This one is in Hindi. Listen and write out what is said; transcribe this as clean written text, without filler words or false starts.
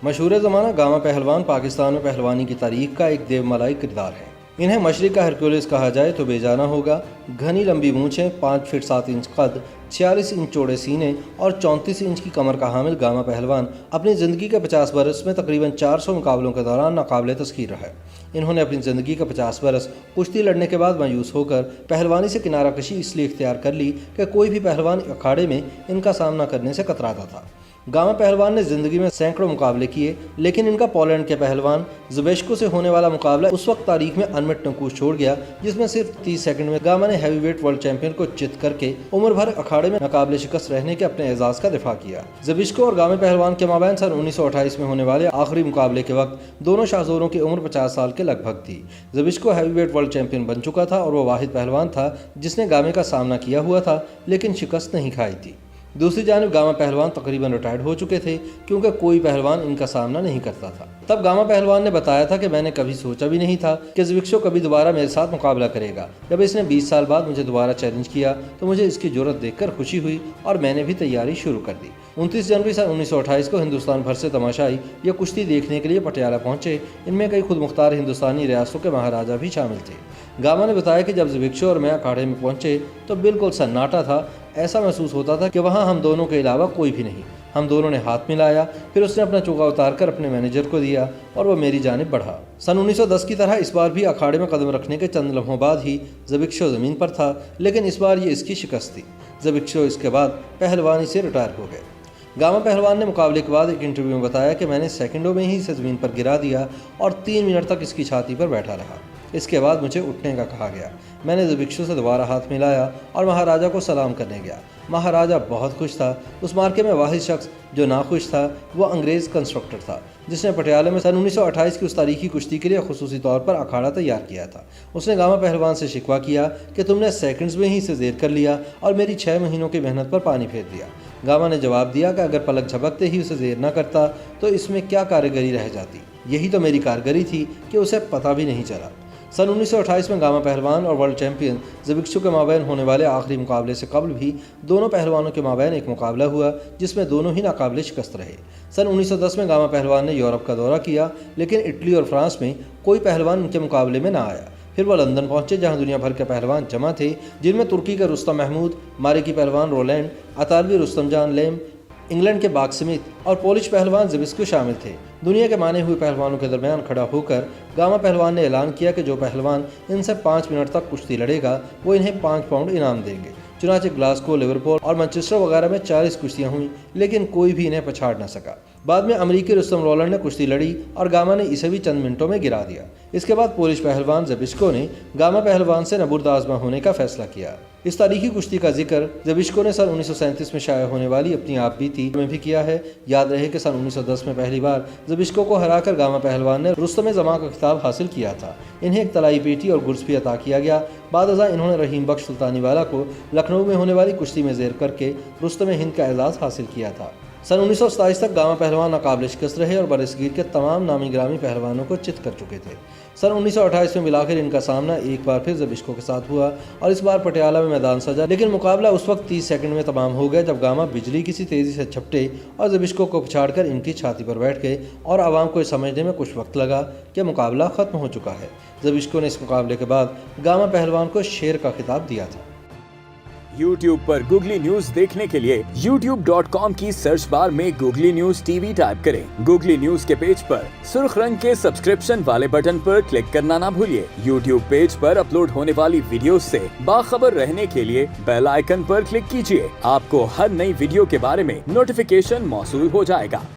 मशहूर ज़माना गामा पहलवान पाकिस्तान में पहलवानी की तारीख का एक देवमलाई किरदार है। इन्हें मशरिक का हरक्यूलिस कहा जाए तो बेजाना होगा। घनी लंबी मूंछें, 5 फीट 7 इंच कद, 46 इंच चौड़े सीने और 34 इंच की कमर का हामिल गामा पहलवान अपनी ज़िंदगी के 50 बरस में तकरीबन 400 मुकाबलों के दौरान नाकाबिले तस्खीर रहा है। इन्होंने अपनी ज़िंदगी के 50 बरस कुश्ती लड़ने के बाद मायूस होकर पहलवानी से किनारा कशी इसलिए इख्तियार कर ली कि कोई भी पहलवान अखाड़े में इनका सामना करने से कतराता था। गामा पहलवान ने ज़िंदगी में सैकड़ों मुकाबले किए, लेकिन इनका पोलैंड के पहलवान ज़बेश्को से होने वाला मुकाबला उस वक्त तारीख में अनमिट नकूश छोड़ गया, जिसमें सिर्फ 30 सेकंड में गामा ने हैवीवेट वर्ल्ड चैंपियन को चित करके उम्र भर अखाड़े में नाकाबिले शिकस्त रहने के अपने एजाज़ का दिफा किया। ज़बेश्को और गामा पहलवान के माबैन सन 1928 में होने वाले आखिरी मुकाबले के वक्त दोनों शाहज़ोरों की उम्र 50 साल के लगभग थी। ज़बेश्को हैवीवेट वर्ल्ड चैंपियन बन चुका था और वो वाहिद पहलवान था जिसने गामे का सामना किया हुआ था, लेकिन शिकस्त नहीं खाई थी। दूसरी जानिब गामा पहलवान तकरीबन रिटायर्ड हो चुके थे, क्योंकि कोई पहलवान इनका सामना नहीं करता था। तब गामा पहलवान ने बताया था कि मैंने कभी सोचा भी नहीं था कि ज़बेश्को कभी दोबारा मेरे साथ मुकाबला करेगा। जब इसने 20 साल बाद मुझे दोबारा चैलेंज किया तो मुझे इसकी जुर्रत देखकर खुशी हुई और मैंने भी तैयारी शुरू कर दी। 29 जनवरी सन 1928 को हिंदुस्तान भर से तमाशाई या कुश्ती देखने के लिए पटियाला पहुंचे। इनमें कई खुद मुख्तार हिंदुस्तानी रियासतों के महाराजा भी शामिल थे। गामा ने बताया कि जब ज़बेश्को और मैं अखाड़े में पहुंचे तो बिल्कुल सन्नाटा था। ऐसा महसूस होता था कि वहाँ हम दोनों के अलावा कोई भी नहीं। हम दोनों ने हाथ मिलाया, फिर उसने अपना चोगा उतारकर अपने मैनेजर को दिया और वह मेरी जानिब बढ़ा। सन 1910 की तरह इस बार भी अखाड़े में कदम रखने के चंद लम्हों बाद ही ज़बेश्को ज़मीन पर था, लेकिन इस बार ये इसकी शिकस्त थी। ज़बेश्को इसके बाद पहलवानी से रिटायर हो गए। गामा पहलवान ने मुकाबले के बाद एक इंटरव्यू में बताया कि मैंने सेकंडों में ही इसे ज़मीन पर गिरा दिया और 3 मिनट तक इसकी छाती पर बैठा रहा। इसके बाद मुझे उठने का कहा गया। मैंने ज़बेश्को से दोबारा हाथ मिलाया और महाराजा को सलाम करने गया। महाराजा बहुत खुश था। उस मार्के में वाहिद शख्स जो नाखुश था वो अंग्रेज़ कंस्ट्रक्टर था, जिसने पटियाला में सन 1928 की उस तारीखी कुश्ती के लिए खुसूसी तौर पर अखाड़ा तैयार किया था। उसने गामा पहलवान से शिकवा किया कि तुमने सेकंड्स में ही इसे ज़ेर कर लिया और मेरी 6 महीनों की मेहनत पर पानी फेर दिया। गामा ने जवाब दिया कि अगर पलक झपकते ही उसे ज़ेर न करता तो इसमें क्या कारीगरी रह जाती। यही तो मेरी कारीगरी थी कि उसे पता भी नहीं चला। सन 1928 में गामा पहलवान और वर्ल्ड चैंपियन ज़बेश्को के माबैन होने वाले आखिरी मुकाबले से कबल भी दोनों पहलवानों के माबैन एक मुकाबला हुआ, जिसमें दोनों ही नाकाबिले शिकस्त रहे। सन 1910 में गामा पहलवान ने यूरोप का दौरा किया, लेकिन इटली और फ्रांस में कोई पहलवान उनके मुकाबले में ना आया। फिर वह लंदन पहुंचे, जहां दुनिया भर के पहलवान जमा थे, जिनमें तुर्की के रुस्तम महमूद, मारेकी पहलवान रोलैंड, अतालवी रुस्तम जान लेम, इंग्लैंड के बाग स्मिथ और पोलिश पहलवान ज़बेश्को शामिल थे। दुनिया के माने हुए पहलवानों के दरमियान खड़ा होकर गामा पहलवान ने ऐलान किया कि जो पहलवान इनसे 5 मिनट तक कुश्ती लड़ेगा वो इन्हें 5 पाउंड इनाम देंगे। चुनाचे ग्लासगो, लिवरपूल और मैनचेस्टर वगैरह में 40 कुश्तियाँ हुई, लेकिन कोई भी इन्हें पछाड़ न सका। बाद में अमरीकी रुस्तम रोलैंड ने कुश्ती लड़ी और गामा ने इसे भी चंद मिनटों में गिरा दिया। इसके बाद पोलिश पहलवान ज़बेश्को ने गामा पहलवान से नबुर्द आज़मा होने का फैसला किया। इस तारीखी कुश्ती का जिक्र ज़बेश्को ने सन 1937 में शाया होने वाली अपनी आप बीती में भी किया है। याद रहे कि सन 1910 में पहली बार ज़बेश्को को हराकर गामा पहलवान ने रुस्तम ज़मा का खिताब हासिल किया था। इन्हें एक तलाई पेटी और गुर्ज भी अता किया गया। बाद अज़ा इन्होंने रहीम बख्श सुल्तानीवाला को लखनऊ में होने वाली कुश्ती में ज़ेर करके रुस्तम हिंद का एजाज़ हासिल किया था। सन 1927 तक गामा पहलवान नाकाबिले शिकस्त रहे और बरसगीर के तमाम नामी ग्रामी पहलवानों को चित कर चुके थे। सन 1928 में मिलाकर इनका सामना एक बार फिर ज़बेश्को के साथ हुआ और इस बार पटियाला में मैदान सजा, लेकिन मुकाबला उस वक्त 30 सेकंड में तमाम हो गया जब गामा बिजली किसी तेज़ी से झपटे और ज़बेश्को को पछाड़कर इनकी छाती पर बैठ गए और आवाम को समझने में कुछ वक्त लगा कि मुकाबला ख़त्म हो चुका है। ज़बेश्को ने इस मुकाबले के बाद गामा पहलवान को शेर का खिताब दिया था। YouTube पर गूगली न्यूज देखने के लिए youtube.com की सर्च बार में गूगली न्यूज टीवी टाइप करें। गूगली न्यूज के पेज पर सुर्ख रंग के सब्सक्रिप्शन वाले बटन पर क्लिक करना ना भूलिए। YouTube पेज पर अपलोड होने वाली वीडियोस से बाखबर रहने के लिए बेल आइकन पर क्लिक कीजिए। आपको हर नई वीडियो के बारे में नोटिफिकेशन मौसूल हो जाएगा।